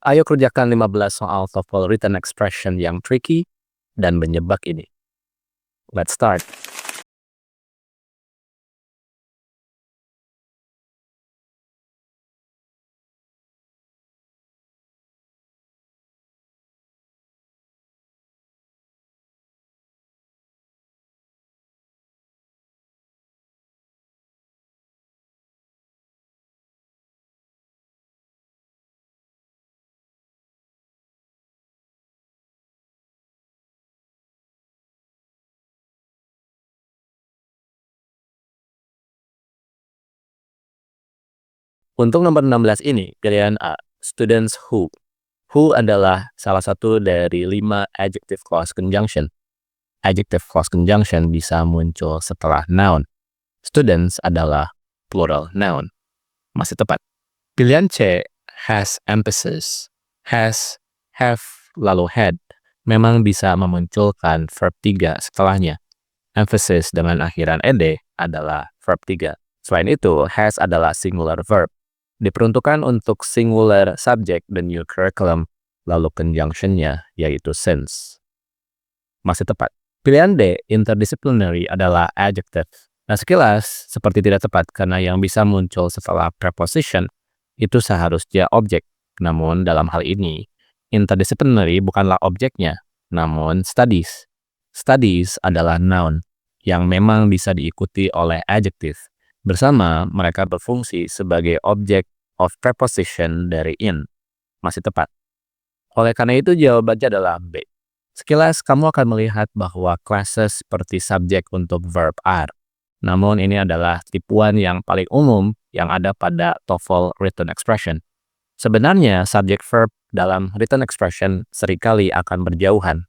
Ayo kerjakan 15 soal TOEFL written expression yang tricky dan menjebak ini. Let's start. Untuk nomor 16 ini, pilihan A, students who. Who adalah salah satu dari 5 adjective clause conjunction. Adjective clause conjunction bisa muncul setelah noun. Students adalah plural noun. Masih tepat. Pilihan C, has emphasis. Has, have, lalu had. Memang bisa memunculkan verb 3 setelahnya. Emphasis dengan akhiran ed adalah verb 3. Selain itu, has adalah singular verb. Diperuntukkan untuk singular subject dan new curriculum, lalu conjunction-nya yaitu since. Masih tepat. Pilihan D, interdisciplinary adalah adjective. Nah, sekilas seperti tidak tepat karena yang bisa muncul setelah preposition itu seharusnya objek. Namun dalam hal ini, interdisciplinary bukanlah objeknya, namun studies. Studies adalah noun yang memang bisa diikuti oleh adjective. Bersama, mereka berfungsi sebagai objek of preposition dari in. Masih tepat. Oleh karena itu, jawabannya adalah B. Sekilas, kamu akan melihat bahwa classes seperti subjek untuk verb are. Namun, ini adalah tipuan yang paling umum yang ada pada TOEFL written expression. Sebenarnya, subject verb dalam written expression seringkali akan berjauhan.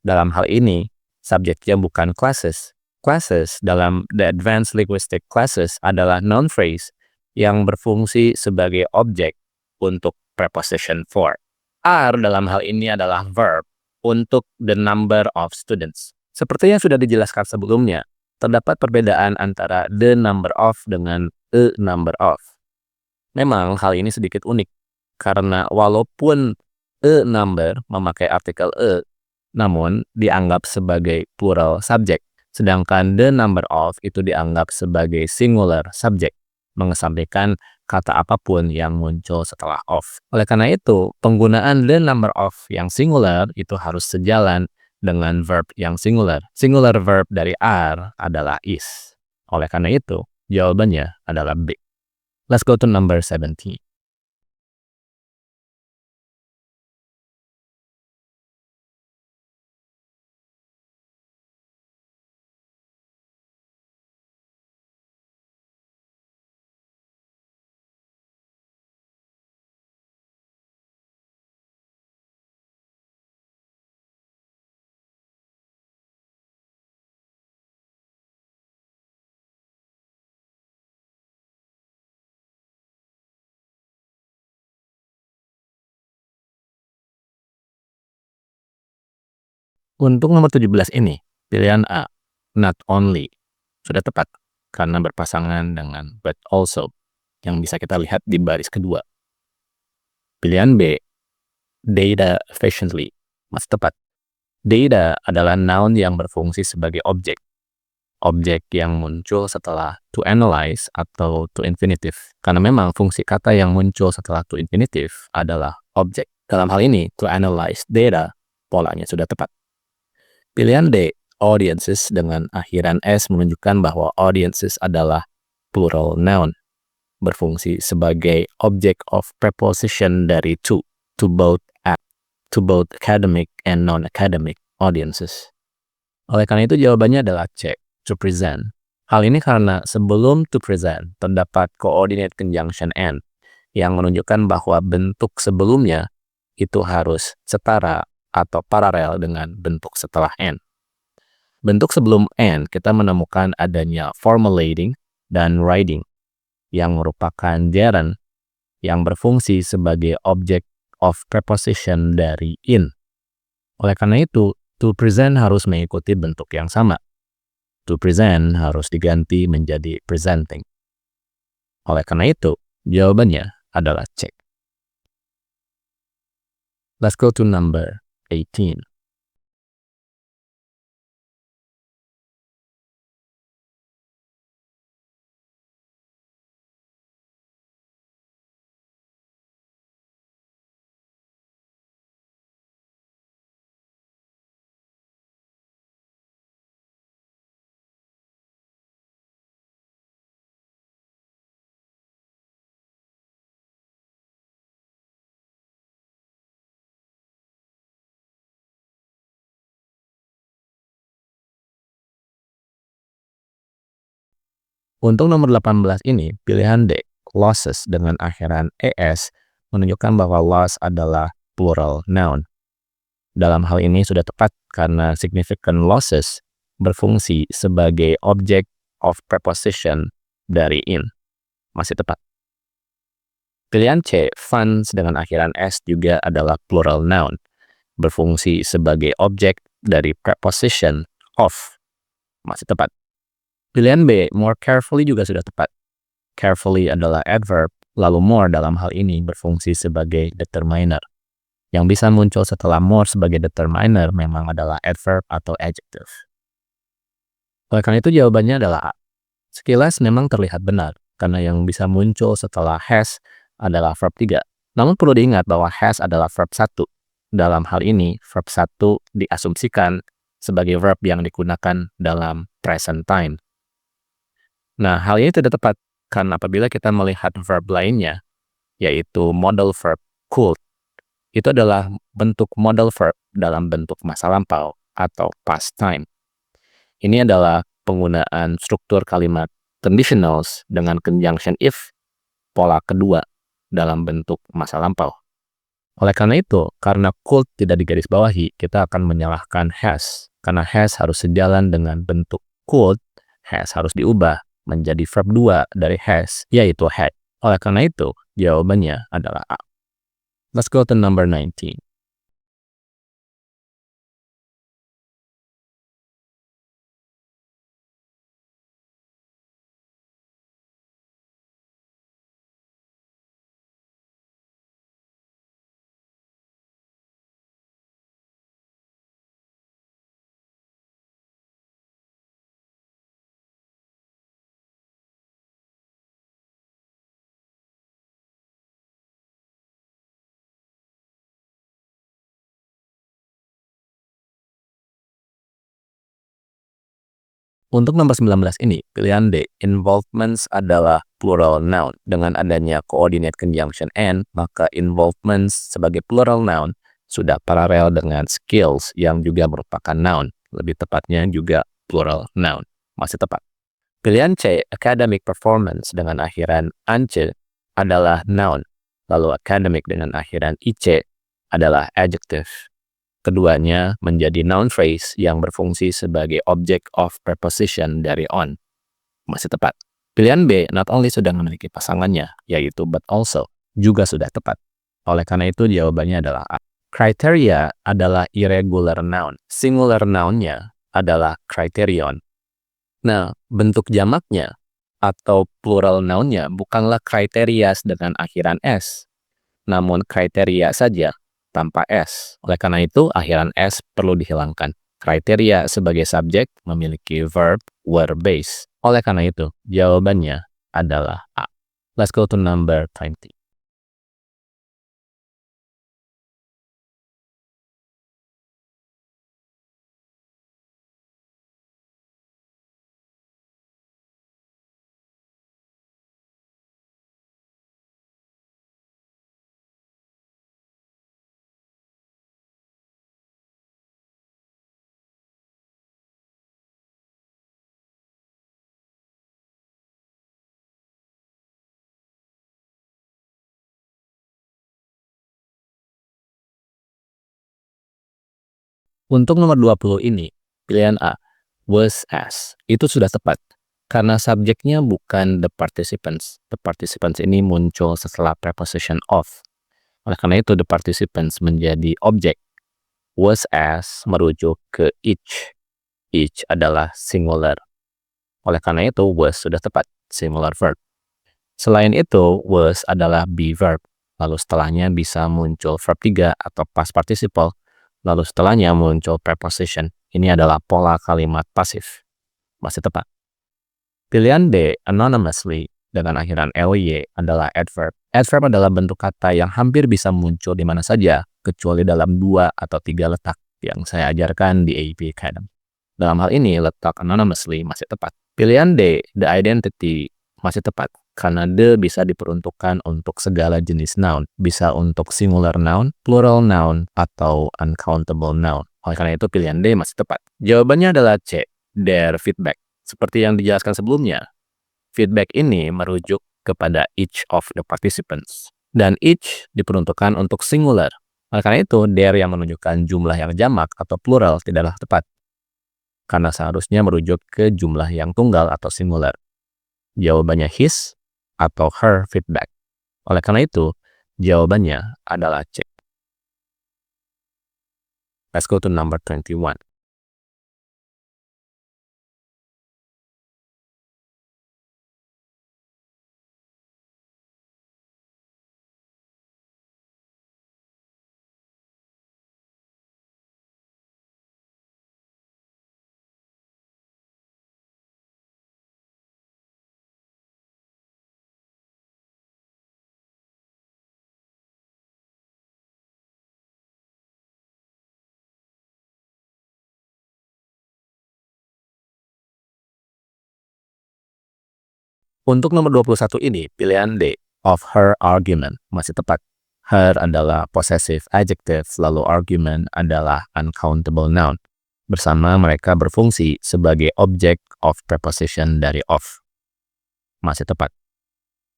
Dalam hal ini, subjeknya bukan classes. Classes dalam the advanced linguistic classes adalah noun phrase yang berfungsi sebagai objek untuk preposition for. Are dalam hal ini adalah verb untuk the number of students. Seperti yang sudah dijelaskan sebelumnya, terdapat perbedaan antara the number of dengan a number of. Memang hal ini sedikit unik, karena walaupun a number memakai artikel a, namun dianggap sebagai plural subject. Sedangkan the number of itu dianggap sebagai singular subject, mengesampingkan kata apapun yang muncul setelah of. Oleh karena itu, penggunaan the number of yang singular itu harus sejalan dengan verb yang singular. Singular verb dari are adalah is. Oleh karena itu, jawabannya adalah B. Let's go to number 17. Untuk nomor 17 ini, pilihan A, not only, sudah tepat karena berpasangan dengan but also, yang bisa kita lihat di baris kedua. Pilihan B, data efficiently, masih tepat. Data adalah noun yang berfungsi sebagai objek. Objek yang muncul setelah to analyze atau to infinitive. Karena memang fungsi kata yang muncul setelah to infinitive adalah objek. Dalam hal ini, to analyze data, polanya sudah tepat. Pilihan D, audiences dengan akhiran S menunjukkan bahwa audiences adalah plural noun, berfungsi sebagai object of preposition dari to both academic and non-academic audiences. Oleh karena itu jawabannya adalah C, to present. Hal ini karena sebelum to present terdapat coordinate conjunction and yang menunjukkan bahwa bentuk sebelumnya itu harus setara atau paralel dengan bentuk setelah and. Bentuk sebelum and kita menemukan adanya formulating dan writing yang merupakan gerund yang berfungsi sebagai object of preposition dari in. Oleh karena itu, to present harus mengikuti bentuk yang sama. To present harus diganti menjadi presenting. Oleh karena itu, jawabannya adalah C. Let's go to number 18. Untuk nomor 18 ini, pilihan D, losses dengan akhiran es, menunjukkan bahwa loss adalah plural noun. Dalam hal ini sudah tepat karena significant losses berfungsi sebagai object of preposition dari in. Masih tepat. Pilihan C, funds dengan akhiran s juga adalah plural noun, berfungsi sebagai objek dari preposition of. Masih tepat. Pilihan B, more carefully juga sudah tepat. Carefully adalah adverb, lalu more dalam hal ini berfungsi sebagai determiner. Yang bisa muncul setelah more sebagai determiner memang adalah adverb atau adjective. Oleh karena itu jawabannya adalah A. Sekilas memang terlihat benar, karena yang bisa muncul setelah has adalah verb 3. Namun perlu diingat bahwa has adalah verb 1. Dalam hal ini, verb 1 diasumsikan sebagai verb yang digunakan dalam present time. Nah, hal ini tidak tepat, karena apabila kita melihat verb lainnya, yaitu modal verb could, itu adalah bentuk modal verb dalam bentuk masa lampau atau past time. Ini adalah penggunaan struktur kalimat conditionals dengan conjunction if, pola kedua dalam bentuk masa lampau. Oleh karena itu, karena could tidak digarisbawahi, kita akan menyalahkan has. Karena has harus sejalan dengan bentuk could, has harus diubah menjadi verb 2 dari has, yaitu had. Oleh karena itu, jawabannya adalah A. Let's go to number 19. Untuk nomor 19 ini, pilihan D, involvements adalah plural noun. Dengan adanya coordinate conjunction and, maka involvements sebagai plural noun sudah paralel dengan skills yang juga merupakan noun. Lebih tepatnya juga plural noun. Masih tepat. Pilihan C, academic performance dengan akhiran ance adalah noun. Lalu academic dengan akhiran ic adalah adjective. Keduanya menjadi noun phrase yang berfungsi sebagai object of preposition dari on. Masih tepat. Pilihan B, not only sudah memiliki pasangannya, yaitu but also, juga sudah tepat. Oleh karena itu jawabannya adalah A. Criteria adalah irregular noun. Singular noun-nya adalah criterion. Nah, bentuk jamaknya atau plural noun-nya bukanlah criterias dengan akhiran s, namun kriteria saja tanpa S. Oleh karena itu, akhiran S perlu dihilangkan. Kriteria sebagai subjek memiliki verb were base. Oleh karena itu, jawabannya adalah A. Let's go to number 20. Untuk nomor 20 ini, pilihan A, was as, itu sudah tepat. Karena subjeknya bukan the participants. The participants ini muncul setelah preposition of. Oleh karena itu, the participants menjadi objek. Was as merujuk ke each. Each adalah singular. Oleh karena itu, was sudah tepat, singular verb. Selain itu, was adalah be verb. lalu setelahnya bisa muncul verb 3 atau past participle, lalu setelahnya muncul preposition. Ini adalah pola kalimat pasif. Masih tepat. Pilihan D, anonymously, dengan akhiran ly adalah adverb. Adverb adalah bentuk kata yang hampir bisa muncul di mana saja, kecuali dalam 2 atau 3 letak yang saya ajarkan di AEP Academy. Dalam hal ini, letak anonymously masih tepat. Pilihan D, the identity, masih tepat. Karena the bisa diperuntukkan untuk segala jenis noun. Bisa untuk singular noun, plural noun, atau uncountable noun. Oleh karena itu, pilihan D masih tepat. Jawabannya adalah C, their feedback. Seperti yang dijelaskan sebelumnya, feedback ini merujuk kepada each of the participants. Dan each diperuntukkan untuk singular. Oleh karena itu, their yang menunjukkan jumlah yang jamak atau plural tidaklah tepat. Karena seharusnya merujuk ke jumlah yang tunggal atau singular. Jawabannya his atau her feedback. Oleh karena itu, jawabannya adalah C. Let's go to number 21. Untuk nomor 21 ini, pilihan D, of her argument, masih tepat. Her adalah possessive adjective, lalu argument adalah uncountable noun. Bersama mereka berfungsi sebagai object of preposition dari of. Masih tepat.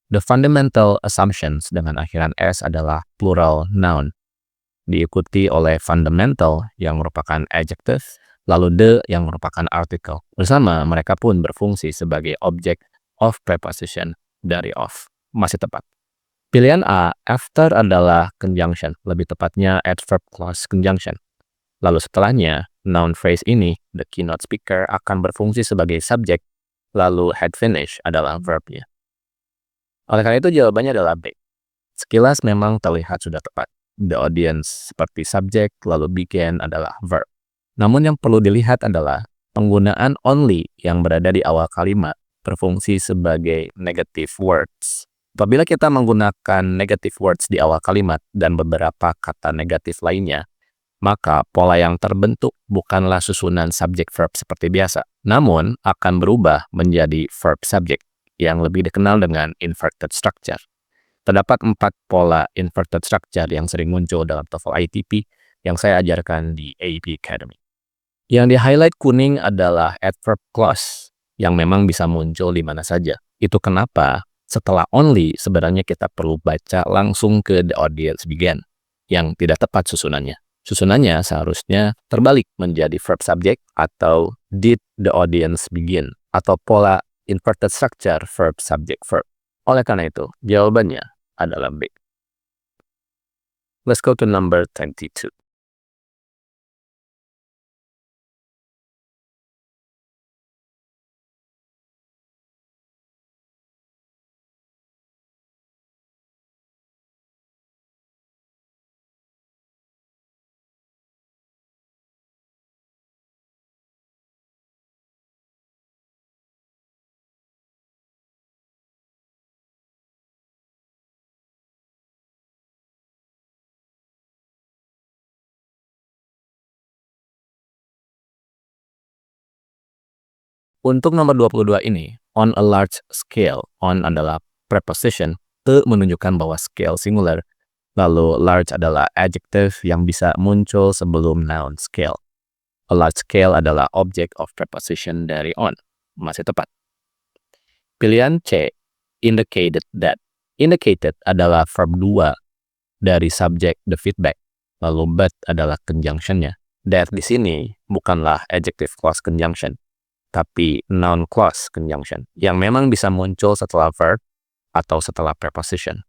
The fundamental assumptions dengan akhiran S adalah plural noun. Diikuti oleh fundamental yang merupakan adjective, lalu the yang merupakan article. Bersama mereka pun berfungsi sebagai object of preposition dari of. Masih tepat. Pilihan A, after adalah conjunction, lebih tepatnya adverb clause conjunction. Lalu setelahnya, noun phrase ini, the keynote speaker, akan berfungsi sebagai subject, lalu had finish adalah verbnya. Oleh karena itu jawabannya adalah B. Sekilas memang terlihat sudah tepat. The audience seperti subject, lalu began adalah verb. Namun yang perlu dilihat adalah penggunaan only yang berada di awal kalimat berfungsi sebagai negative words. Apabila kita menggunakan negative words di awal kalimat dan beberapa kata negatif lainnya, maka pola yang terbentuk bukanlah susunan subject-verb seperti biasa, namun akan berubah menjadi verb-subject yang lebih dikenal dengan inverted structure. Terdapat 4 pola inverted structure yang sering muncul dalam TOEFL ITP yang saya ajarkan di AEP Academy. Yang di-highlight kuning adalah adverb clause yang memang bisa muncul di mana saja. Itu kenapa setelah only sebenarnya kita perlu baca langsung ke the audience began yang tidak tepat susunannya. Susunannya seharusnya terbalik menjadi verb subject atau did the audience begin atau pola inverted structure verb subject verb. Oleh karena itu, jawabannya adalah B. Let's go to number 22. Untuk nomor 22 ini, on a large scale, on adalah preposition, te menunjukkan bahwa scale singular, lalu large adalah adjective yang bisa muncul sebelum noun scale. A large scale adalah object of preposition dari on. Masih tepat. Pilihan C, indicated that. Indicated adalah verb 2 dari subject the feedback, lalu but adalah conjunctionnya. That di sini bukanlah adjective clause conjunction, tapi noun clause conjunction yang memang bisa muncul setelah verb atau setelah preposition.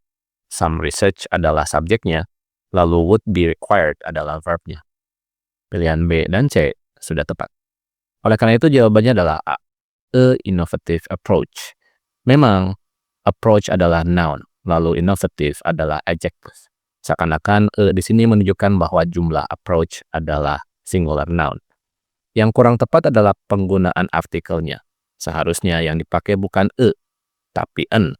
Some research adalah subjeknya, lalu would be required adalah verbnya. Pilihan B dan C sudah tepat. Oleh karena itu jawabannya adalah A, a innovative approach. Memang approach adalah noun, lalu innovative adalah adjective. Seakan-akan di sini menunjukkan bahwa jumlah approach adalah singular noun. Yang kurang tepat adalah penggunaan artikelnya. Seharusnya yang dipakai bukan tapi an.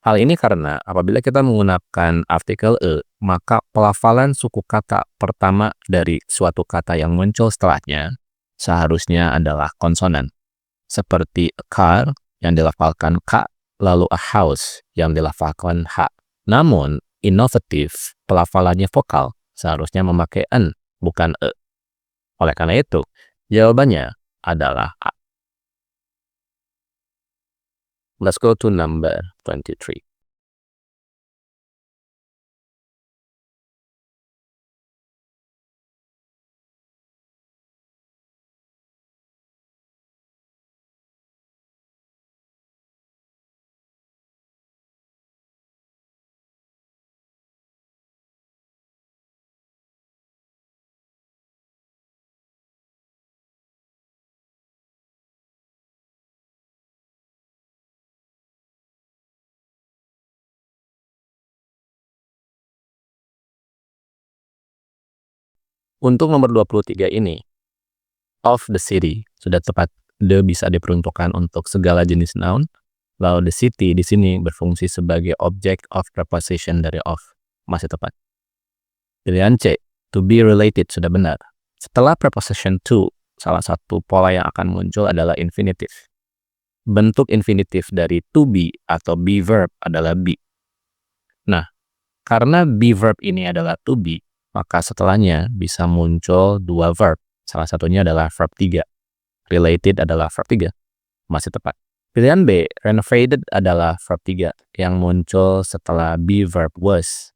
Hal ini karena apabila kita menggunakan artikel maka pelafalan suku kata pertama dari suatu kata yang muncul setelahnya seharusnya adalah konsonan. Seperti a car yang dilafalkan k, lalu a house yang dilafalkan h. Namun, innovative pelafalannya vokal seharusnya memakai an, bukan e. Oleh karena itu, jawabannya adalah A. Let's go to number 23. Untuk nomor 23 ini, of the city sudah tepat. The bisa diperuntukkan untuk segala jenis noun. Lalu the city di sini berfungsi sebagai object of preposition dari of. Masih tepat. Pilihan C, to be related sudah benar. Setelah preposition to, salah satu pola yang akan muncul adalah infinitive. Bentuk infinitive dari to be atau be verb adalah be. Nah, karena be verb ini adalah to be, maka setelahnya bisa muncul dua verb. Salah satunya adalah verb 3. Related adalah verb 3. Masih tepat. Pilihan B, renovated adalah verb 3 yang muncul setelah be verb was.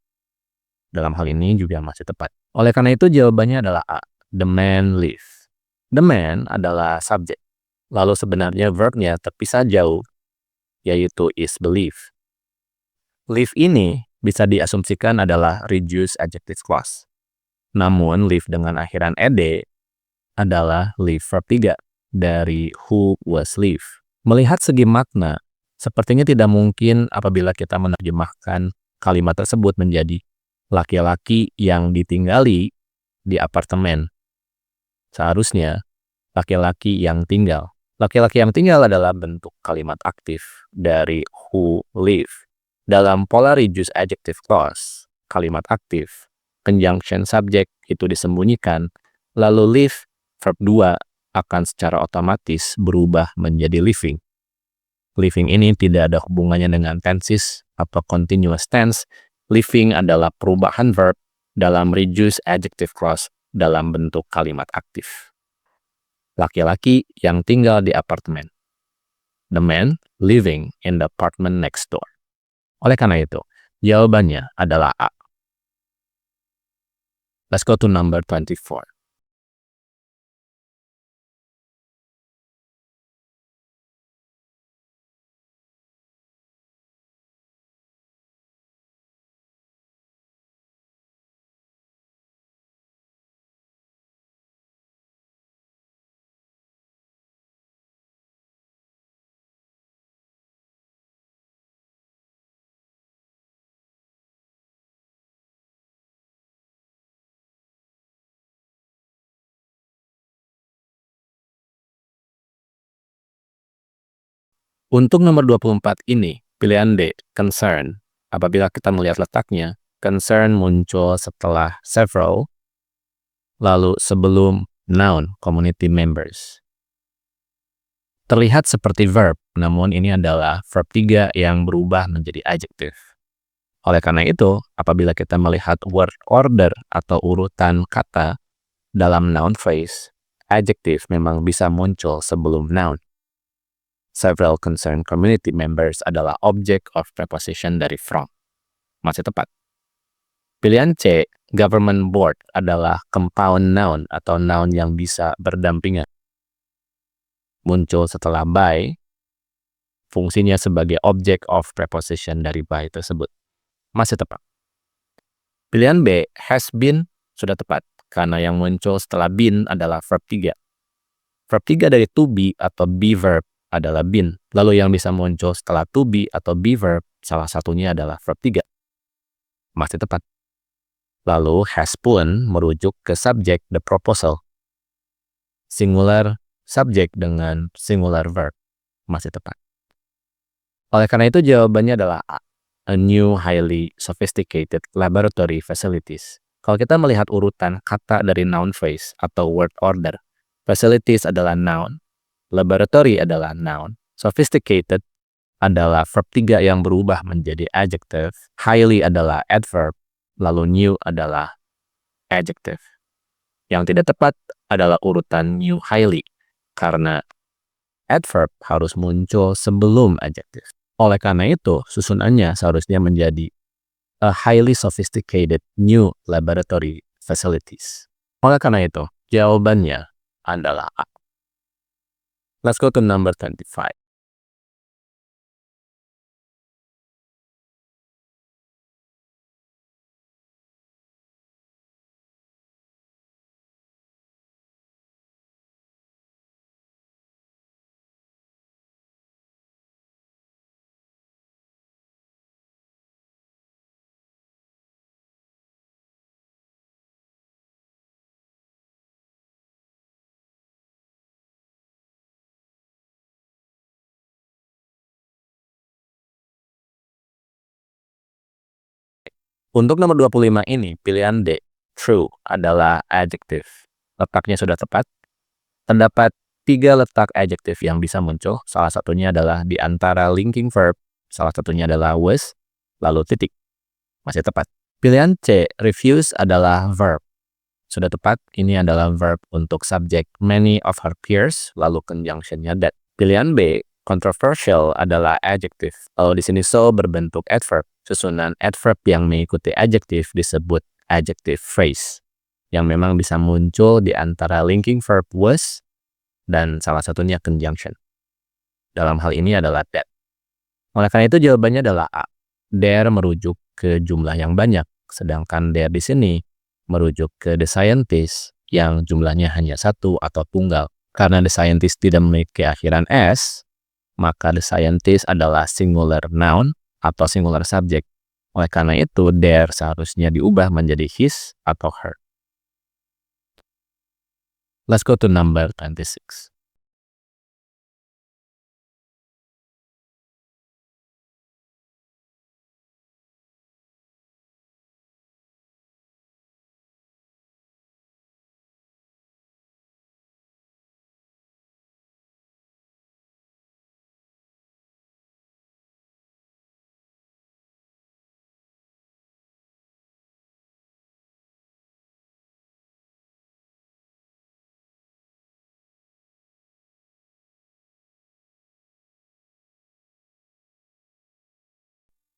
Dalam hal ini juga masih tepat. Oleh karena itu jawabannya adalah A, the man live. The man adalah subjek. Lalu sebenarnya verbnya terpisah jauh, yaitu is believe. Live ini bisa diasumsikan adalah reduced adjective clause. Namun live dengan akhiran ed adalah live verb 3 dari who was live. Melihat segi makna, sepertinya tidak mungkin apabila kita menerjemahkan kalimat tersebut menjadi laki-laki yang ditinggali di apartemen. Seharusnya laki-laki yang tinggal. Laki-laki yang tinggal adalah bentuk kalimat aktif dari who live. Dalam pola reduced adjective clause, kalimat aktif, conjunction subject itu disembunyikan, lalu live, verb 2, akan secara otomatis berubah menjadi living. Living ini tidak ada hubungannya dengan tenses atau continuous tense. Living adalah perubahan verb dalam reduced adjective clause dalam bentuk kalimat aktif. Laki-laki yang tinggal di apartemen. The man living in the apartment next door. Oleh karena itu, jawabannya adalah A. Let's go to number 24. Untuk nomor 24 ini, pilihan D, concern. Apabila kita melihat letaknya, concern muncul setelah several, lalu sebelum noun, community members. Terlihat seperti verb, namun ini adalah verb 3 yang berubah menjadi adjective. Oleh karena itu, apabila kita melihat word order atau urutan kata dalam noun phrase, adjective memang bisa muncul sebelum noun. Several concerned community members adalah object of preposition dari from. Masih tepat. Pilihan C, government board adalah compound noun atau noun yang bisa berdampingan. Muncul setelah by, fungsinya sebagai object of preposition dari by tersebut. Masih tepat. Pilihan B, has been, sudah tepat, karena yang muncul setelah been adalah verb 3. Verb 3 dari to be atau be verb adalah been. Lalu yang bisa muncul setelah to be atau be verb salah satunya adalah verb 3. Masih tepat. Lalu has pun merujuk ke subjek the proposal. Singular subjek dengan singular verb. Masih tepat. Oleh karena itu jawabannya adalah A. A new highly sophisticated laboratory facilities. Kalau kita melihat urutan kata dari noun phrase atau word order, facilities adalah noun, laboratory adalah noun, sophisticated adalah verb 3 yang berubah menjadi adjective, highly adalah adverb, lalu new adalah adjective. Yang tidak tepat adalah urutan new highly, karena adverb harus muncul sebelum adjective. Oleh karena itu, susunannya seharusnya menjadi a highly sophisticated new laboratory facilities. Oleh karena itu, jawabannya adalah A. Let's go to number 25. Untuk nomor 25 ini, pilihan D, true, adalah adjective. Letaknya sudah tepat. Terdapat 3 letak adjective yang bisa muncul. Salah satunya adalah di antara linking verb. Salah satunya adalah was, lalu titik. Masih tepat. Pilihan C, refuse, adalah verb. Sudah tepat, ini adalah verb untuk subjek many of her peers, lalu conjunctionnya that. Pilihan B, controversial, adalah adjective. Lalu di sini so berbentuk adverb. Susunan adverb yang mengikuti adjective disebut adjective phrase, yang memang bisa muncul di antara linking verb was dan salah satunya conjunction. Dalam hal ini adalah that. Oleh karena itu jawabannya adalah A. There merujuk ke jumlah yang banyak, sedangkan there di sini merujuk ke the scientist yang jumlahnya hanya satu atau tunggal. Karena the scientist tidak memiliki akhiran s, maka the scientist adalah singular noun atau singular subject. Oleh karena itu, there seharusnya diubah menjadi his atau her. Let's go to number 26.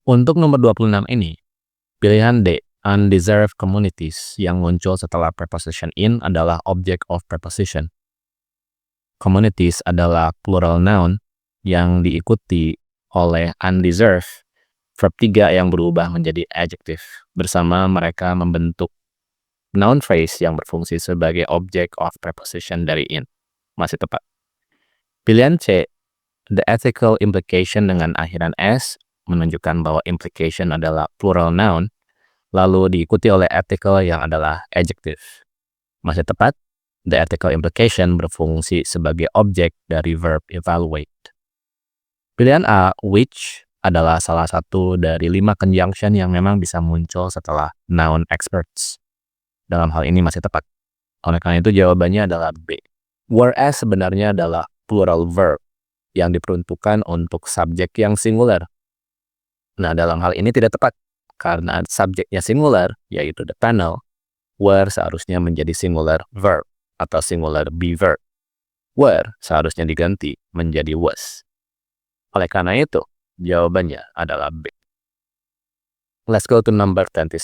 Untuk nomor 26 ini, pilihan D, undeserved communities, yang muncul setelah preposition in adalah object of preposition. Communities adalah plural noun yang diikuti oleh undeserved, verb 3 yang berubah menjadi adjective. Bersama mereka membentuk noun phrase yang berfungsi sebagai object of preposition dari in. Masih tepat. Pilihan C, the ethical implication dengan akhiran s, menunjukkan bahwa implication adalah plural noun, lalu diikuti oleh ethical yang adalah adjective. Masih tepat, the ethical implication berfungsi sebagai objek dari verb evaluate. Pilihan A, which, adalah salah satu dari 5 conjunction yang memang bisa muncul setelah noun experts. Dalam hal ini masih tepat. Oleh karena itu jawabannya adalah B. Whereas sebenarnya adalah plural verb yang diperuntukkan untuk subjek yang singular. Nah, dalam hal ini tidak tepat, karena subjeknya singular, yaitu the panel, were seharusnya menjadi singular verb atau singular be verb. Were seharusnya diganti menjadi was. Oleh karena itu, jawabannya adalah B. Let's go to number 27.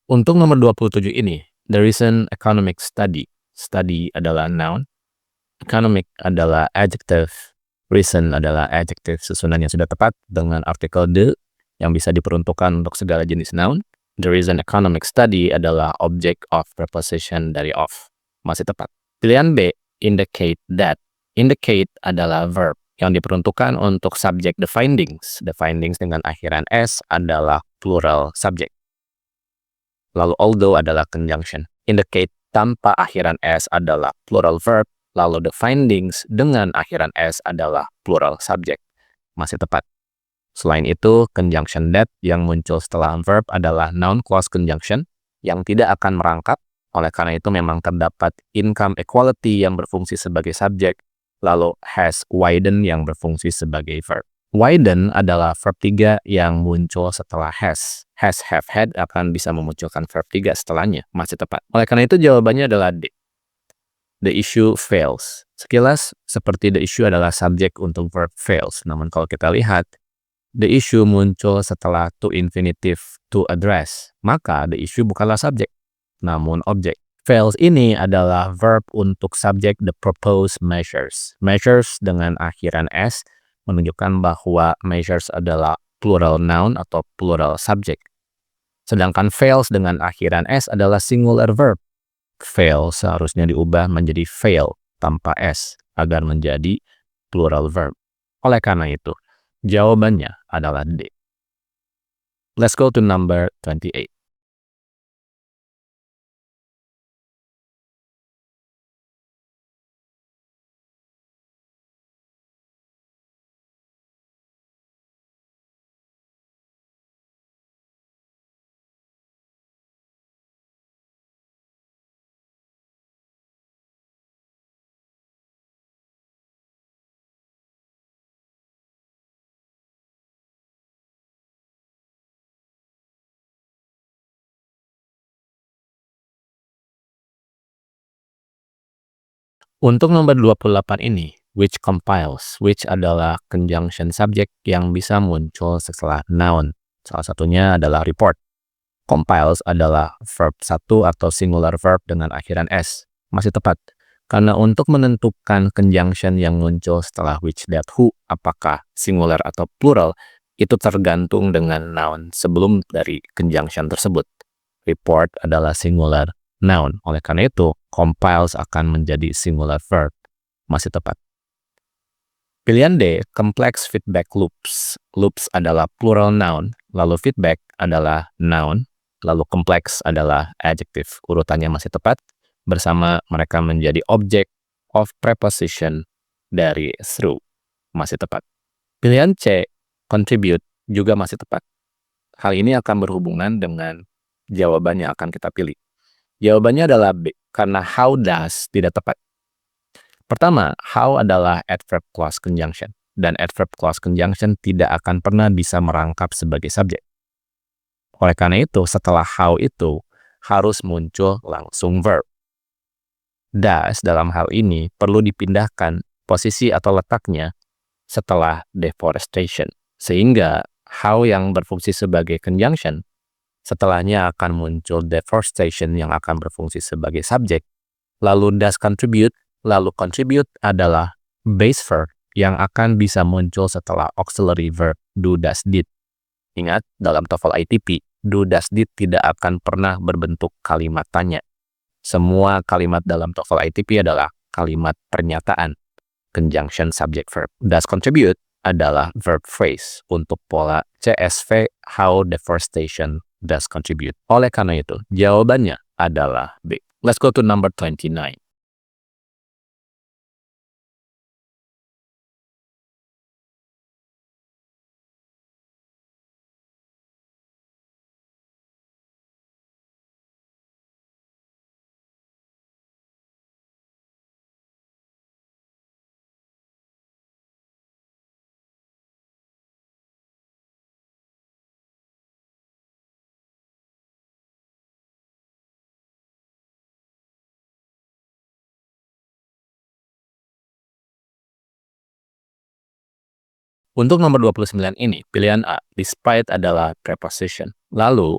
Untuk nomor 27 ini, the recent economic study. Study adalah noun, economic adalah adjective, recent adalah adjective susunan yang sudah tepat dengan artikel the yang bisa diperuntukkan untuk segala jenis noun. The recent economic study adalah object of preposition dari of. Masih tepat. Pilihan B, indicate that. Indicate adalah verb yang diperuntukkan untuk subject the findings. The findings dengan akhiran s adalah plural subject. Lalu although adalah conjunction. Indicate tanpa akhiran s adalah plural verb. Lalu the findings dengan akhiran s adalah plural subject. Masih tepat. Selain itu, conjunction that yang muncul setelah verb adalah noun clause conjunction yang tidak akan merangkap. Oleh karena itu memang terdapat income equality yang berfungsi sebagai subjek, lalu has widen yang berfungsi sebagai verb. Widen adalah verb 3 yang muncul setelah has. Has, have, had akan bisa memunculkan verb 3 setelahnya. Masih tepat. Oleh karena itu jawabannya adalah D. The issue fails. Sekilas seperti the issue adalah subjek untuk verb fails. Namun kalau kita lihat, the issue muncul setelah to infinitive to address. Maka the issue bukanlah subjek, namun objek. Fails ini adalah verb untuk subjek the proposed measures. Measures dengan akhiran s menunjukkan bahwa measures adalah plural noun atau plural subject. Sedangkan fails dengan akhiran s adalah singular verb. Fail seharusnya diubah menjadi fail tanpa s agar menjadi plural verb. Oleh karena itu, jawabannya adalah D. Let's go to number 28. Untuk nomor 28 ini, which compiles. Which adalah conjunction subject yang bisa muncul setelah noun. Salah satunya adalah report. Compiles adalah verb 1 atau singular verb dengan akhiran s. Masih tepat. Karena untuk menentukan conjunction yang muncul setelah which, that, who, apakah singular atau plural, itu tergantung dengan noun sebelum dari conjunction tersebut. Report adalah singular noun. Oleh karena itu, compiles akan menjadi singular verb. Masih tepat. Pilihan D, complex feedback loops. Loops adalah plural noun, lalu feedback adalah noun, lalu complex adalah adjective. Urutannya masih tepat, bersama mereka menjadi object of preposition dari through. Masih tepat. Pilihan C, contribute, juga masih tepat. Hal ini akan berhubungan dengan jawaban yang akan kita pilih. Jawabannya adalah B, karena how does tidak tepat. Pertama, how adalah adverb clause conjunction, dan adverb clause conjunction tidak akan pernah bisa merangkap sebagai subjek. Oleh karena itu, setelah how itu harus muncul langsung verb. Does dalam hal ini perlu dipindahkan posisi atau letaknya setelah deforestation, sehingga how yang berfungsi sebagai conjunction setelahnya akan muncul deforestation yang akan berfungsi sebagai subjek, lalu does contribute, lalu contribute adalah base verb yang akan bisa muncul setelah auxiliary verb do, does, did. Ingat, dalam TOEFL ITP, do, does, did tidak akan pernah berbentuk kalimat tanya. Semua kalimat dalam TOEFL ITP adalah kalimat pernyataan, conjunction subject verb. Does contribute adalah verb phrase untuk pola CSV, how deforestation does contribute. Oleh karena itu, jawabannya adalah B. Let's go to number 29. Untuk nomor 29 ini, pilihan A, despite adalah preposition. Lalu,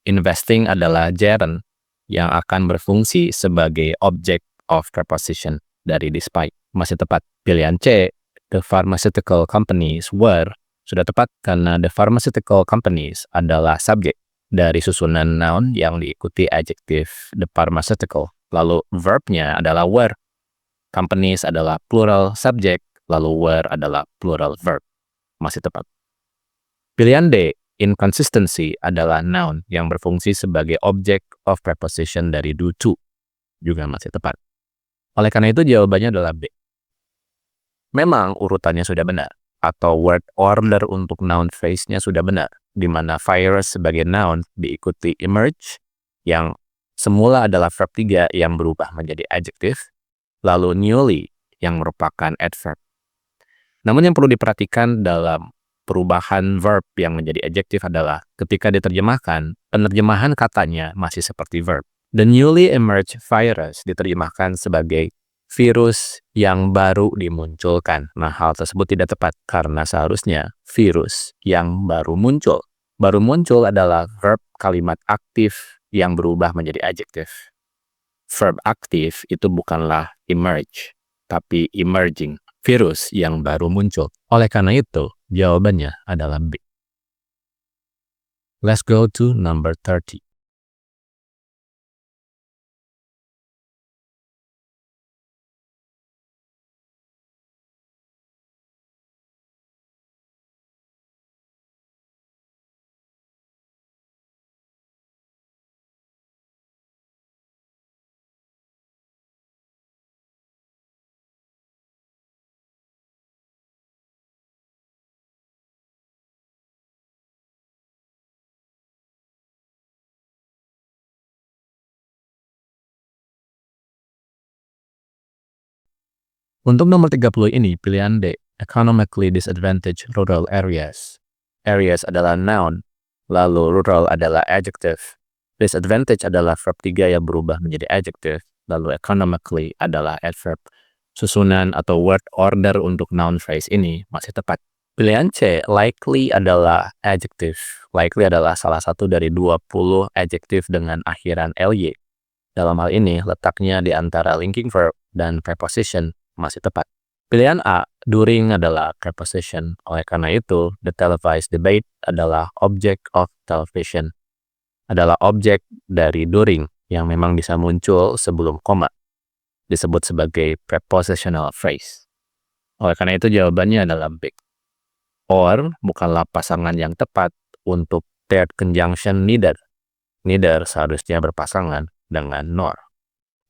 investing adalah gerund yang akan berfungsi sebagai object of preposition dari despite. Masih tepat. Pilihan C, the pharmaceutical companies were, sudah tepat karena the pharmaceutical companies adalah subjek dari susunan noun yang diikuti adjektif the pharmaceutical. Lalu verbnya adalah were. Companies adalah plural subject, lalu were adalah plural verb. Masih tepat. Pilihan D, inconsistency adalah noun yang berfungsi sebagai object of preposition dari do to. Juga masih tepat. Oleh karena itu jawabannya adalah B. Memang urutannya sudah benar, atau word order untuk noun phrase-nya sudah benar, di mana virus sebagai noun diikuti emerge, yang semula adalah verb 3 yang berubah menjadi adjective, lalu newly yang merupakan adverb. Namun yang perlu diperhatikan dalam perubahan verb yang menjadi adjective adalah ketika diterjemahkan, penerjemahan katanya masih seperti verb. The newly emerged virus diterjemahkan sebagai virus yang baru dimunculkan. Nah, hal tersebut tidak tepat karena seharusnya virus yang baru muncul. Baru muncul adalah verb kalimat aktif yang berubah menjadi adjective. Verb aktif itu bukanlah emerge, tapi emerging. Virus yang baru muncul. Oleh karena itu, jawabannya adalah B. Let's go to number 30. Untuk nomor 30 ini, pilihan D, economically disadvantaged rural areas. Areas adalah noun, lalu rural adalah adjective. Disadvantage adalah verb 3 yang berubah menjadi adjective, lalu economically adalah adverb. Susunan atau word order untuk noun phrase ini masih tepat. Pilihan C, likely adalah adjective. Likely adalah salah satu dari 20 adjective dengan akhiran ly. Dalam hal ini, letaknya di antara linking verb dan preposition masih tepat. Pilihan A, during adalah preposition. Oleh karena itu, the televised debate adalah object of television. Adalah objek dari during yang memang bisa muncul sebelum koma. Disebut sebagai prepositional phrase. Oleh karena itu, jawabannya adalah B. Or bukanlah pasangan yang tepat untuk third conjunction neither. Neither seharusnya berpasangan dengan nor.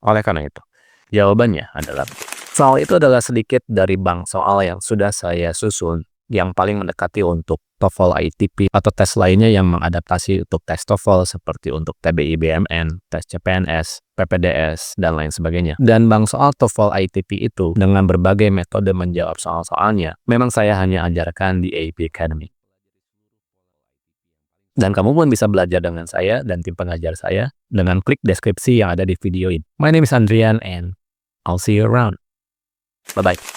Oleh karena itu, jawabannya adalah B. Soal itu adalah sedikit dari bank soal yang sudah saya susun yang paling mendekati untuk TOEFL ITP atau tes lainnya yang mengadaptasi untuk tes TOEFL seperti untuk TBI BMN, tes CPNS, PPDS, dan lain sebagainya. Dan bank soal TOEFL ITP itu dengan berbagai metode menjawab soal-soalnya, memang saya hanya ajarkan di AP Academy. Dan kamu pun bisa belajar dengan saya dan tim pengajar saya dengan klik deskripsi yang ada di video ini. My name is Andrian and I'll see you around. Bye-bye.